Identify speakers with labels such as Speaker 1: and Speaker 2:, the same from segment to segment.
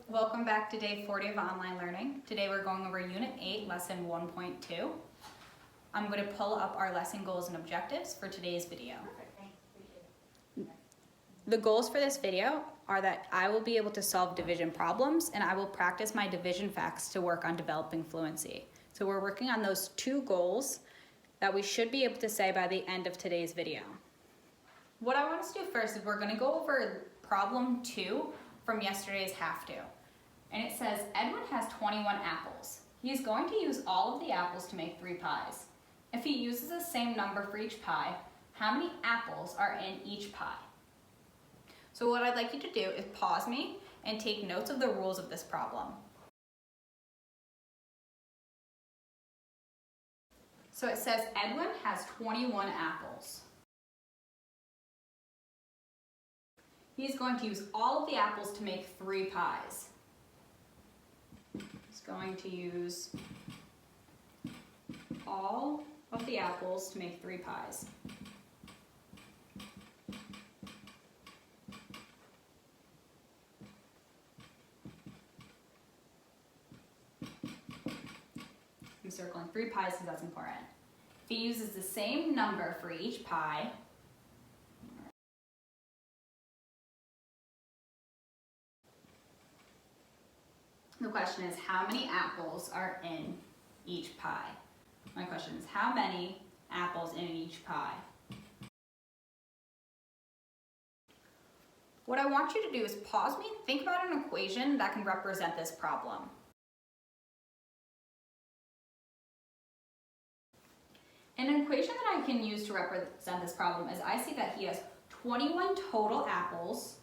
Speaker 1: Welcome back to day 40 of online learning. Today we're going over Unit 8, Lesson 1.2. I'm going to pull up our lesson goals and objectives for today's video. The goals for this video are that I will be able to solve division problems and I will practice my division facts to work on developing fluency. So we're working on those two goals that we should be able to say by the end of today's video. What I want us to do first is we're going to go over problem 2 from yesterday's have to. And it says, Edwin has 21 apples. He is going to use all of the apples to make 3 pies. If he uses the same number for each pie, how many apples are in each pie? So what I'd like you to do is pause me and take notes of the rules of this problem. So it says Edwin has 21 apples. He's going to use all of the apples to make 3 pies. He's going to use all of the apples to make 3 pies. I'm circling 3 pies because that's important. If he uses the same number for each pie, the question is, how many apples are in each pie? My question is, how many apples in each pie? What I want you to do is pause me and think about an equation that can represent this problem. An equation that I can use to represent this problem is I see that he has 21 total apples,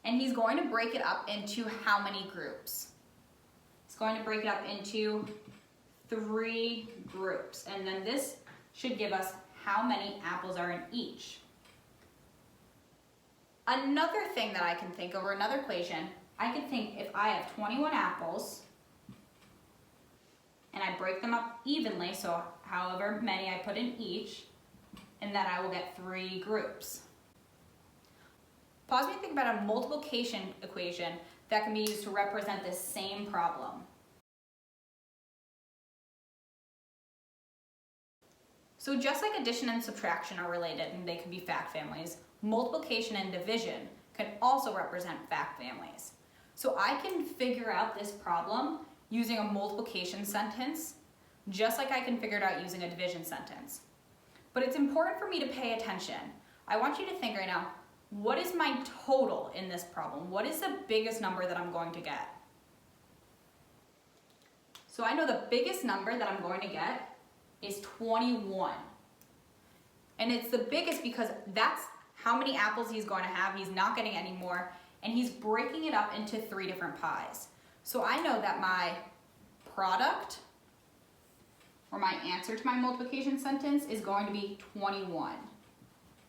Speaker 1: and he's going to break it up into how many groups? He's going to break it up into 3 groups, and then this should give us how many apples are in each. Another thing that I can think of, or another equation, I could think if I have 21 apples, and I break them up evenly, so however many I put in each, and then I will get 3 groups. Pause me and think about a multiplication equation that can be used to represent this same problem. So just like addition and subtraction are related and they can be fact families, multiplication and division can also represent fact families. So I can figure out this problem using a multiplication sentence, just like I can figure it out using a division sentence. But it's important for me to pay attention. I want you to think right now, what is my total in this problem? What is the biggest number that I'm going to get? So I know the biggest number that I'm going to get is 21. And it's the biggest because that's how many apples he's going to have. He's not getting any more, and he's breaking it up into 3 different pies. So I know that my product, or my answer to my multiplication sentence, is going to be 21.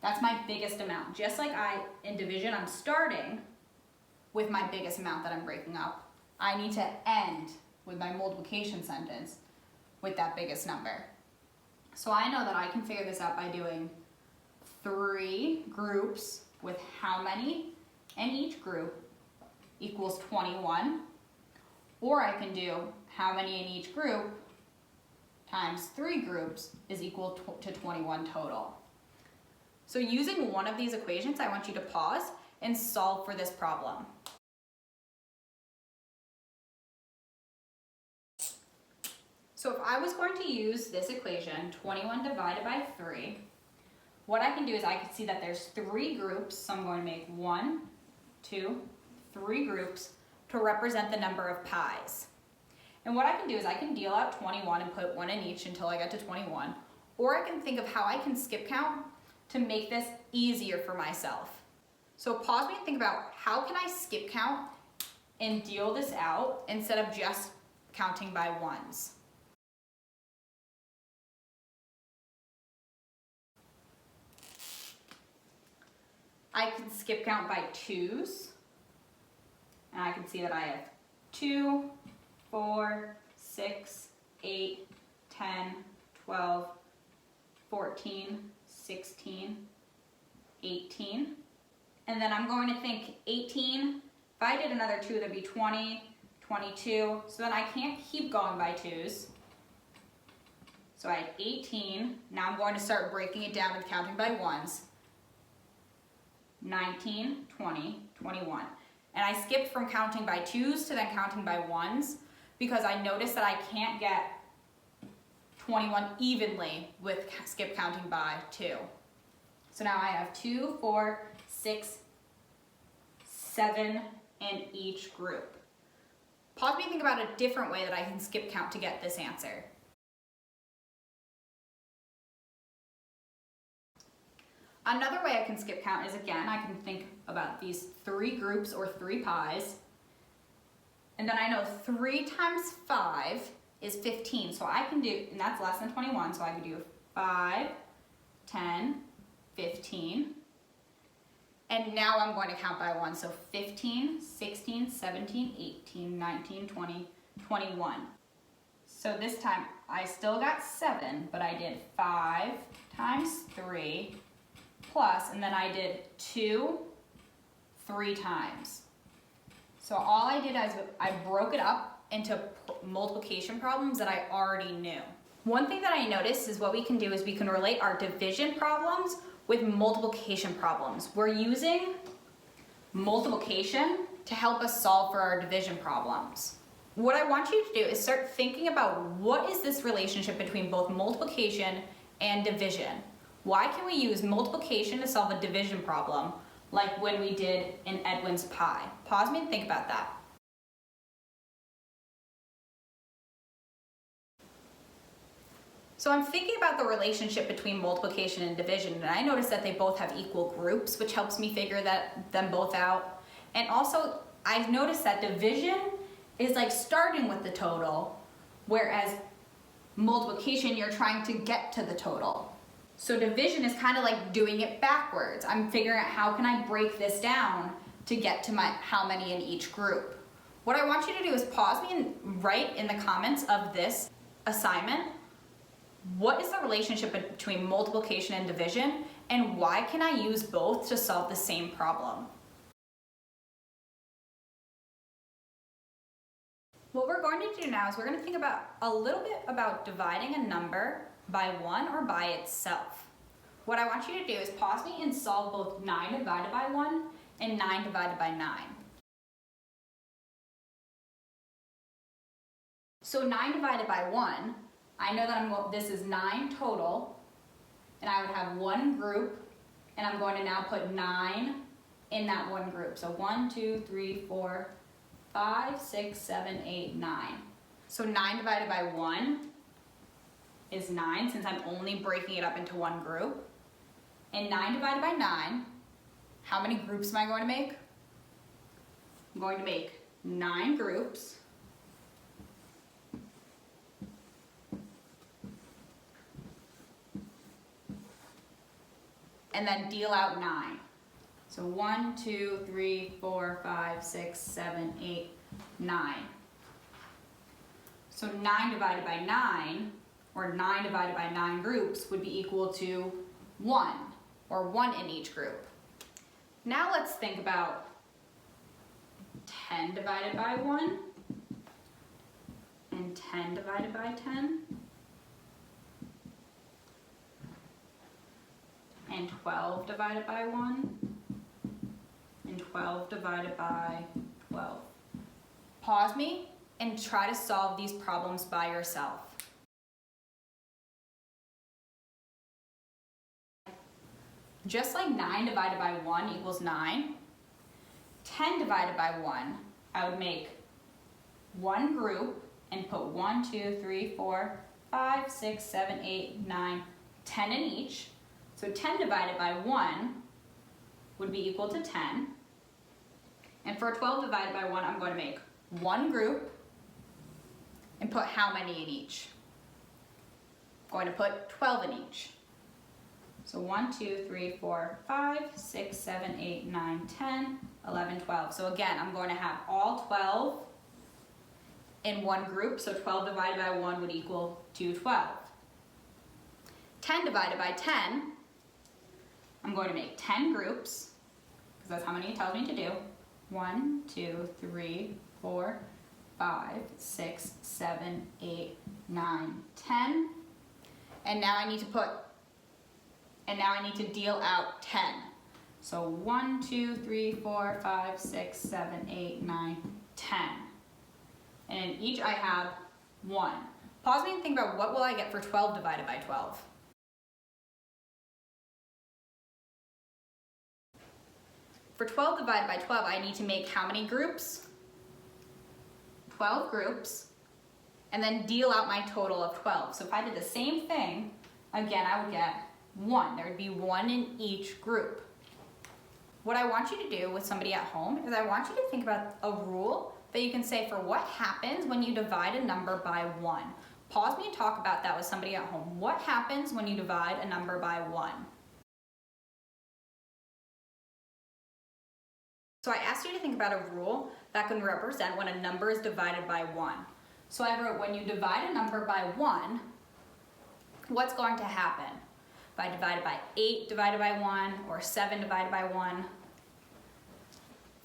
Speaker 1: That's my biggest amount. Just like in division, I'm starting with my biggest amount that I'm breaking up. I need to end with my multiplication sentence with that biggest number. So I know that I can figure this out by doing 3 groups with how many in each group equals 21. Or I can do how many in each group times 3 groups is equal to 21 total. So using one of these equations, I want you to pause and solve for this problem. So if I was going to use this equation, 21 divided by 3, what I can do is I can see that there's 3 groups, so I'm going to make 1, 2, 3 groups to represent the number of pies. And what I can do is I can deal out 21 and put 1 in each until I get to 21, or I can think of how I can skip count to make this easier for myself. So pause me and think about how can I skip count and deal this out instead of just counting by ones. I can skip count by 2s, and I can see that I have 2, 4, 6, 8, 10, 12, 14, 16, 18, And then I'm going to think 18. If I did another 2, that'd be 20, 22. So then I can't keep going by 2s. So I had 18. Now I'm going to start breaking it down and counting by 1s. 19, 20, 21. And I skipped from counting by 2s to then counting by 1s because I noticed that I can't get 21 evenly with skip counting by 2. So now I have 2, 4, 6, 7 in each group. Pause me and think about a different way that I can skip count to get this answer. Another way I can skip count is, again, I can think about these 3 groups or 3 pies. And then I know 3 times 5 is 15. So I can do, and that's less than 21, so I can do 5, 10, 15. And now I'm going to count by 1. So 15, 16, 17, 18, 19, 20, 21. So this time I still got 7, but I did 5 times 3 plus, and then I did 2 3 times. So all I did is I broke it up into multiplication problems that I already knew. One thing that I noticed is what we can do is we can relate our division problems with multiplication problems. We're using multiplication to help us solve for our division problems. What I want you to do is start thinking about what is this relationship between both multiplication and division. Why can we use multiplication to solve a division problem like when we did in Edwin's pie? Pause me and think about that. So I'm thinking about the relationship between multiplication and division, and I noticed that they both have equal groups, which helps me figure them both out. And also, I've noticed that division is like starting with the total, whereas multiplication, you're trying to get to the total. So division is kind of like doing it backwards. I'm figuring out how can I break this down to get to how many in each group. What I want you to do is pause me and write in the comments of this assignment, what is the relationship between multiplication and division, and why can I use both to solve the same problem? What we're going to do now is we're going to think about a little bit about dividing a number by 1 or by itself. What I want you to do is pause me and solve both 9 divided by 1 and 9 divided by 9. So 9 divided by 1, I know that this is 9 total, and I would have one group, and I'm going to now put 9 in that one group. So 1, 2, 3, 4, 5, 6, 7, 8, 9. So 9 divided by 1 is 9, since I'm only breaking it up into one group. And 9 divided by 9, how many groups am I going to make? I'm going to make 9 groups. And then deal out 9. So 1, 2, 3, 4, 5, 6, 7, 8, 9. So 9 divided by 9, or 9 divided by 9 groups, would be equal to 1, or 1 in each group. Now let's think about 10 divided by 1, and 10 divided by 10, and 12 divided by 1, and 12 divided by 12. Pause me and try to solve these problems by yourself. Just like 9 divided by 1 equals 9, 10 divided by 1, I would make one group and put 1, 2, 3, 4, 5, 6, 7, 8, 9, 10 in each. So 10 divided by 1 would be equal to 10. And for 12 divided by 1, I'm going to make one group and put how many in each? I'm going to put 12 in each. So 1, 2, 3, 4, 5, 6, 7, 8, 9, 10, 11, 12. So again, I'm going to have all 12 in one group. So 12 divided by 1 would equal to 12. 10 divided by 10, I'm going to make 10 groups, because that's how many it tells me to do. 1, 2, 3, 4, 5, 6, 7, 8, 9, 10. And now I need to deal out 10. So 1, 2, 3, 4, 5, 6, 7, 8, 9, 10. And in each I have 1. Pause me and think about what will I get for 12 divided by 12. For 12 divided by 12, I need to make how many groups? 12 groups, and then deal out my total of 12. So if I did the same thing, again, I would get 1. There would be 1 in each group. What I want you to do with somebody at home is I want you to think about a rule that you can say for what happens when you divide a number by 1. Pause me and talk about that with somebody at home. What happens when you divide a number by 1? So I asked you to think about a rule that can represent when a number is divided by 1. So I wrote, when you divide a number by 1, what's going to happen? If I divide it by 8 divided by 1 or 7 divided by 1,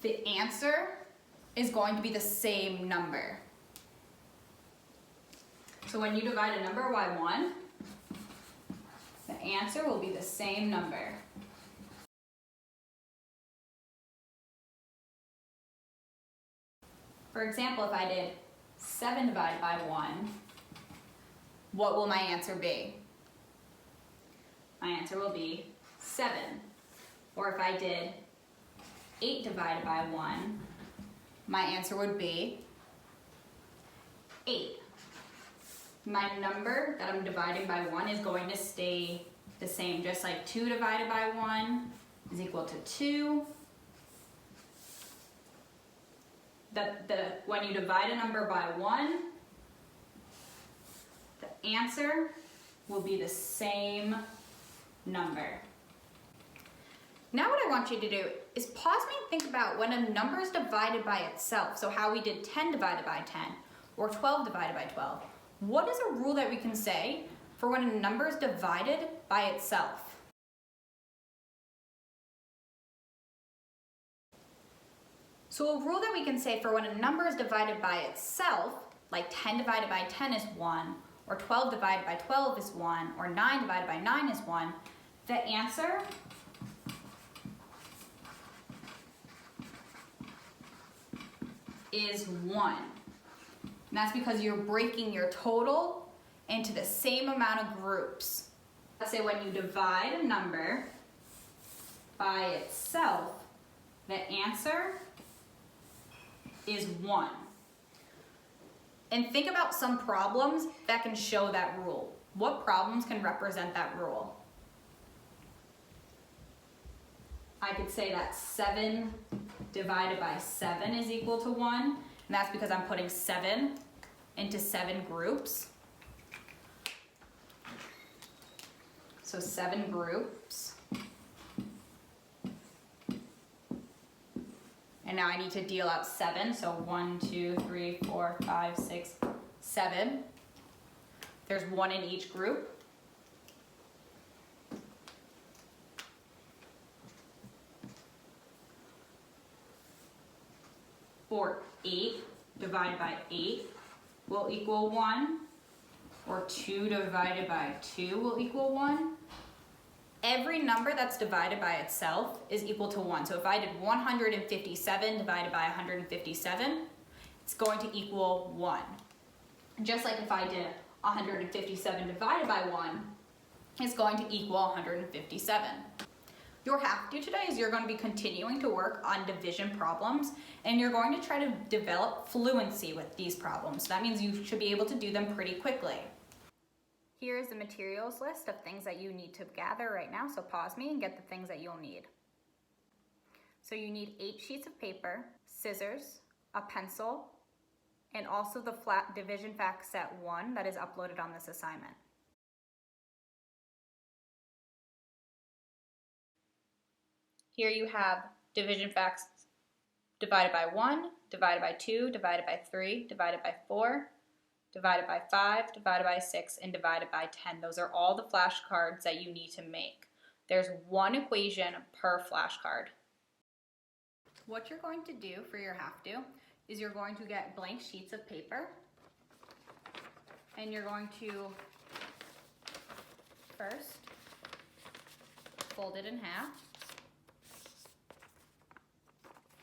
Speaker 1: the answer is going to be the same number. So when you divide a number by 1, the answer will be the same number. For example, if I did 7 divided by 1, what will my answer be? My answer will be 7. Or if I did 8 divided by 1, my answer would be 8. My number that I'm dividing by 1 is going to stay the same, just like 2 divided by 1 is equal to 2. When you divide a number by 1, the answer will be the same number. Now what I want you to do is pause me and think about when a number is divided by itself. So how we did 10 divided by 10 or 12 divided by 12. What is a rule that we can say for when a number is divided by itself? So a rule that we can say for when a number is divided by itself, like 10 divided by 10 is 1, or 12 divided by 12 is 1, or 9 divided by 9 is 1, the answer is 1. And that's because you're breaking your total into the same amount of groups. Let's say when you divide a number by itself, the answer is 1. And think about some problems that can show that rule. What problems can represent that rule? I could say that 7 divided by 7 is equal to 1, and that's because I'm putting 7 into 7 groups. So 7 groups. And now I need to deal out 7, so 1, 2, 3, 4, 5, 6, 7. There's 1 in each group. Or 8 divided by 8 will equal 1. Or 2 divided by 2 will equal 1. Every number that's divided by itself is equal to 1. So if I did 157 divided by 157, it's going to equal 1. Just like if I did 157 divided by 1, it's going to equal 157. Your have-to today is you're going to be continuing to work on division problems, and you're going to try to develop fluency with these problems. That means you should be able to do them pretty quickly. Here is the materials list of things that you need to gather right now, so pause me and get the things that you'll need. So you need 8 sheets of paper, scissors, a pencil, and also the flat division fact set 1 that is uploaded on this assignment. Here you have division facts divided by 1, divided by 2, divided by 3, divided by 4, divided by 5, divided by 6, and divided by 10. Those are all the flashcards that you need to make. There's one equation per flashcard. What you're going to do for your have to is you're going to get blank sheets of paper, and you're going to first fold it in half,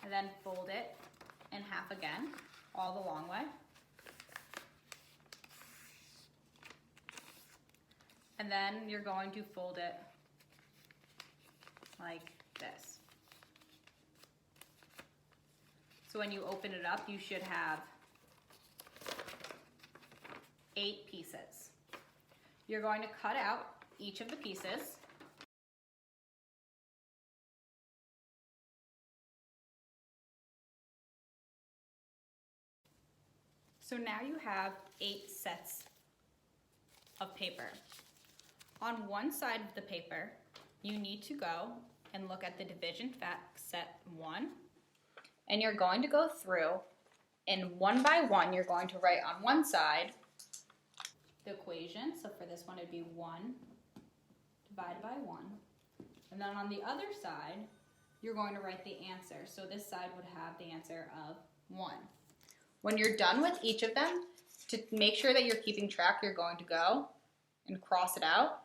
Speaker 1: and then fold it in half again, all the long way. And then you're going to fold it like this. So when you open it up, you should have 8 pieces. You're going to cut out each of the pieces. So now you have 8 sets of paper. On one side of the paper, you need to go and look at the division facts set 1. And you're going to go through, and one by one, you're going to write on one side the equation. So for this one, it would be 1 divided by 1. And then on the other side, you're going to write the answer. So this side would have the answer of 1. When you're done with each of them, to make sure that you're keeping track, you're going to go and cross it out.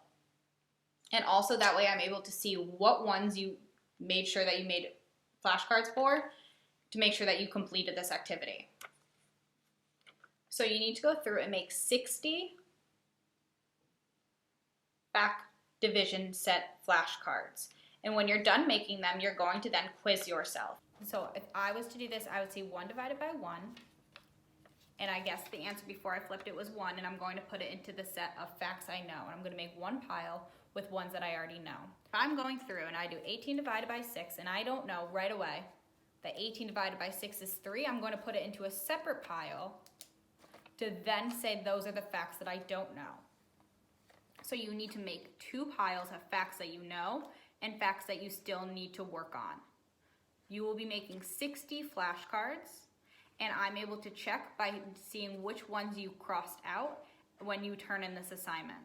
Speaker 1: And also that way I'm able to see what ones you made sure that you made flashcards for, to make sure that you completed this activity. So you need to go through and make 60 fact division set flashcards. And when you're done making them, you're going to then quiz yourself. So if I was to do this, I would say 1 divided by 1. And I guessed the answer before I flipped it was 1, and I'm going to put it into the set of facts I know. And I'm going to make one pile with ones that I already know. If I'm going through and I do 18 divided by 6, and I don't know right away that 18 divided by 6 is 3, I'm going to put it into a separate pile to then say those are the facts that I don't know. So you need to make 2 piles of facts that you know and facts that you still need to work on. You will be making 60 flashcards, and I'm able to check by seeing which ones you crossed out when you turn in this assignment.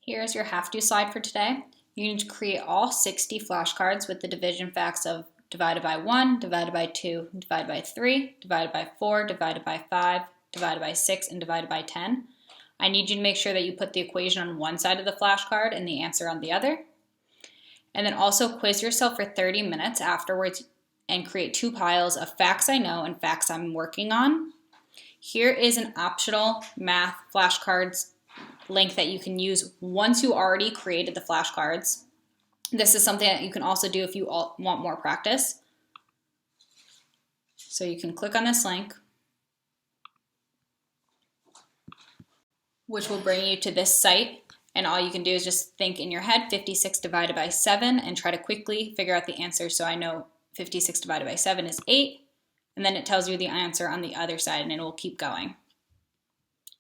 Speaker 1: Here's your have to slide for today. You need to create all 60 flashcards with the division facts of divided by 1, divided by 2, divided by 3, divided by 4, divided by 5, divided by 6, and divided by 10. I need you to make sure that you put the equation on one side of the flashcard and the answer on the other. And then also quiz yourself for 30 minutes afterwards and create 2 piles of facts I know and facts I'm working on. Here is an optional math flashcards link that you can use once you already created the flashcards. This is something that you can also do if you want more practice. So you can click on this link, which will bring you to this site. And all you can do is just think in your head 56 divided by 7 and try to quickly figure out the answer. So I know 56 divided by 7 is 8. And then it tells you the answer on the other side, and it will keep going.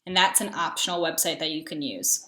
Speaker 1: And that's an optional website that you can use.